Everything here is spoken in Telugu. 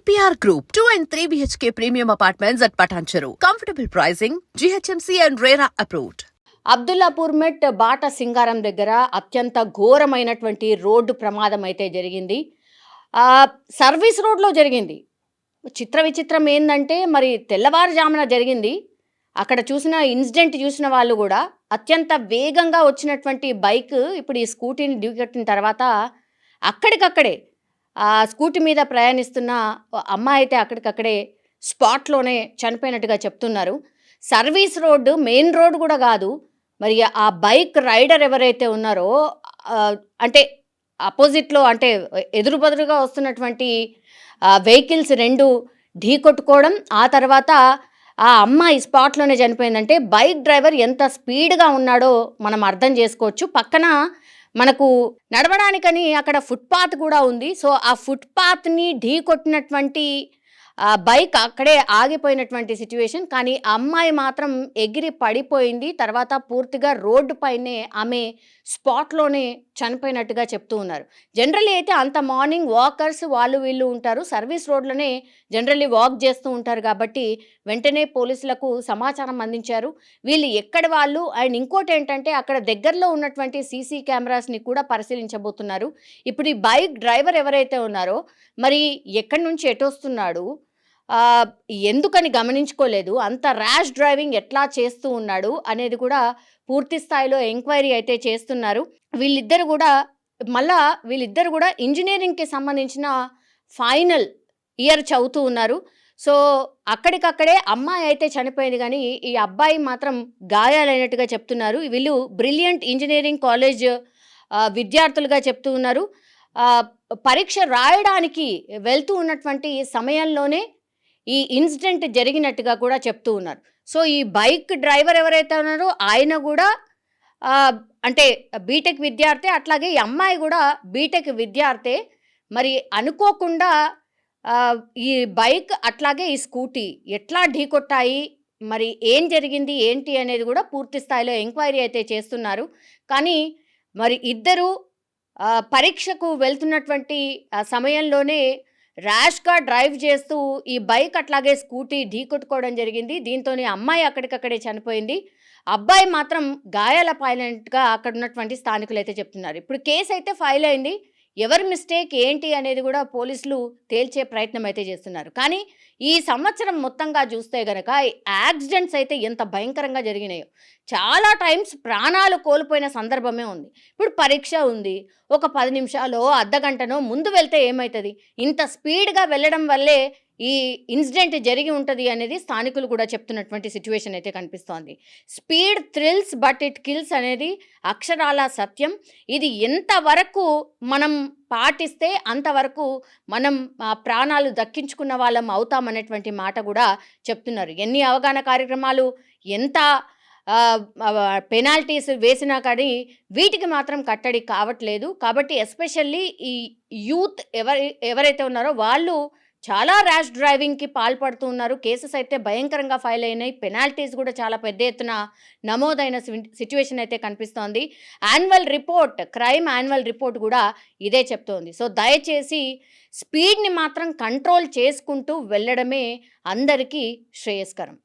APR Group, 2 and 3 BHK premium apartments at Patancheru. Comfortable pricing, GHMC and RERA approved. Abdullapur మెట్ బాట సింగారం దగ్గర అత్యంత ఘోరమైనటువంటి రోడ్డు ప్రమాదం అయితే జరిగింది. సర్వీస్ రోడ్లో జరిగింది. విచిత్రం ఏందంటే మరి తెల్లవారుజామున జరిగింది. అక్కడ చూసిన ఇన్సిడెంట్ చూసిన వాళ్ళు కూడా అత్యంత వేగంగా వచ్చినటువంటి బైక్ ఇప్పుడు ఈ స్కూటీని ఢీకొట్టిన తర్వాత అక్కడికక్కడే స్కూటీ మీద ప్రయాణిస్తున్న అమ్మాయి అయితే అక్కడికక్కడే స్పాట్లోనే చనిపోయినట్టుగా చెప్తున్నారు. సర్వీస్ రోడ్డు మెయిన్ రోడ్ కూడా కాదు. మరి ఆ బైక్ రైడర్ ఎవరైతే ఉన్నారో అంటే అపోజిట్లో అంటే ఎదురుబదురుగా వస్తున్నటువంటి వెహికల్స్ రెండు ఢీకొట్టుకోవడం, ఆ తర్వాత ఆ అమ్మాయి స్పాట్లోనే చనిపోయిందంటే బైక్ డ్రైవర్ ఎంత స్పీడ్గా ఉన్నాడో మనం అర్థం చేసుకోవచ్చు. పక్కన మనకు నడవడానికని అక్కడ ఫుట్పాత్ కూడా ఉంది. సో ఆ ఫుట్పాత్ని ఢీకొట్టినటువంటి బైక్ అక్కడే ఆగిపోయినటువంటి సిచ్యువేషన్. కానీ ఆ అమ్మాయి మాత్రం ఎగిరి పడిపోయింది. తర్వాత పూర్తిగా రోడ్డు పైనే ఆమె స్పాట్లోనే చనిపోయినట్టుగా చెప్తూ ఉన్నారు. జనరల్లీ అయితే అంత మార్నింగ్ వాకర్స్ వాళ్ళు వీళ్ళు ఉంటారు, సర్వీస్ రోడ్లోనే జనరల్లీ వాక్ చేస్తూ ఉంటారు కాబట్టి వెంటనే పోలీసులకు సమాచారం అందించారు. వీళ్ళు ఎక్కడి వాళ్ళు అండ్ ఇంకోటి ఏంటంటే అక్కడ దగ్గరలో ఉన్నటువంటి సీసీ కెమెరాస్ని కూడా పరిశీలించబోతున్నారు. ఇప్పుడు ఈ బైక్ డ్రైవర్ ఎవరైతే ఉన్నారో మరి ఎక్కడి నుంచి ఎటు వస్తున్నాడు, ఎందుకని గమనించుకోలేదు, అంత ర్యాష్ డ్రైవింగ్ ఎట్లా చేస్తూ ఉన్నాడు అనేది కూడా పూర్తి స్థాయిలో ఎంక్వైరీ అయితే చేస్తున్నారు. వీళ్ళిద్దరు కూడా ఇంజనీరింగ్కి సంబంధించిన ఫైనల్ ఇయర్ చదువుతూ ఉన్నారు. సో అక్కడికక్కడే అమ్మాయి అయితే చనిపోయింది, కానీ ఈ అబ్బాయి మాత్రం గాయాలైనట్టుగా చెప్తున్నారు. వీళ్ళు బ్రిలియంట్ ఇంజనీరింగ్ కాలేజ్ విద్యార్థులుగా చెప్తూ ఉన్నారు. పరీక్ష రాయడానికి వెళ్తూ ఉన్నటువంటి సమయంలోనే ఈ ఇన్సిడెంట్ జరిగినట్టుగా కూడా చెప్తూ ఉన్నారు. సో ఈ బైక్ డ్రైవర్ ఎవరైతే ఉన్నారో ఆయన కూడా అంటే బీటెక్ విద్యార్థి, అట్లాగే ఈ అమ్మాయి కూడా బీటెక్ విద్యార్థి. మరి అనుకోకుండా ఈ బైక్ అట్లాగే ఈ స్కూటీ ఎట్లా ఢీకొట్టాయి, మరి ఏం జరిగింది ఏంటి అనేది కూడా పూర్తి స్థాయిలో ఎంక్వైరీ అయితే చేస్తున్నారు. కానీ మరి ఇద్దరు పరీక్షకు వెళ్తున్నటువంటి సమయంలోనే ర్యాష్గా డ్రైవ్ చేస్తూ ఈ బైక్ అట్లాగే స్కూటీ ఢీకొట్టుకోవడం జరిగింది. దీంతో అమ్మాయి అక్కడికక్కడే చనిపోయింది. అబ్బాయి మాత్రం గాయాల పాలైనట్టుగా అక్కడ ఉన్నటువంటి స్థానికులు అయితే చెప్తున్నారు. ఇప్పుడు కేసు అయితే ఫైల్ అయింది. ఎవరి మిస్టేక్ ఏంటి అనేది కూడా పోలీసులు తేల్చే ప్రయత్నం అయితే చేస్తున్నారు. కానీ ఈ సంవత్సరం మొత్తంగా చూస్తే గనక యాక్సిడెంట్స్ అయితే ఎంత భయంకరంగా జరిగినాయో, చాలా టైమ్స్ ప్రాణాలు కోల్పోయిన సందర్భమే ఉంది. ఇప్పుడు పరీక్ష ఉంది, ఒక 10 నిమిషాలో అర్ధగంటనో ముందు వెళ్తే ఏమవుతుంది, ఇంత స్పీడ్గా వెళ్ళడం వల్లే ఈ ఇన్సిడెంట్ జరిగి ఉంటుంది అనేది స్థానికులు కూడా చెప్తున్నటువంటి సిచ్యువేషన్ అయితే కనిపిస్తోంది. Speed thrills but it kills అనేది అక్షరాల సత్యం. ఇది ఎంతవరకు మనం పాటిస్తే అంతవరకు మనం ప్రాణాలు దక్కించుకున్న వాళ్ళం అవుతామనేటువంటి మాట కూడా చెప్తున్నారు. ఎన్ని అవగాహన కార్యక్రమాలు, ఎంత పెనాల్టీస్ వేసినా కానీ వీటికి మాత్రం కట్టడి కావట్లేదు. కాబట్టి ఎస్పెషల్లీ ఈ యూత్ ఎవరైతే ఉన్నారో వాళ్ళు చాలా ర్యాష్ డ్రైవింగ్కి పాల్పడుతూ ఉన్నారు. కేసెస్ అయితే భయంకరంగా ఫైల్ అయినాయి. పెనాల్టీస్ కూడా చాలా పెద్ద ఎత్తున నమోదైన సిచ్యువేషన్ అయితే కనిపిస్తోంది. క్రైమ్ యాన్యువల్ రిపోర్ట్ కూడా ఇదే చెప్తోంది. సో దయచేసి స్పీడ్ని మాత్రం కంట్రోల్ చేసుకుంటూ వెళ్ళడమే అందరికీ శ్రేయస్కరం.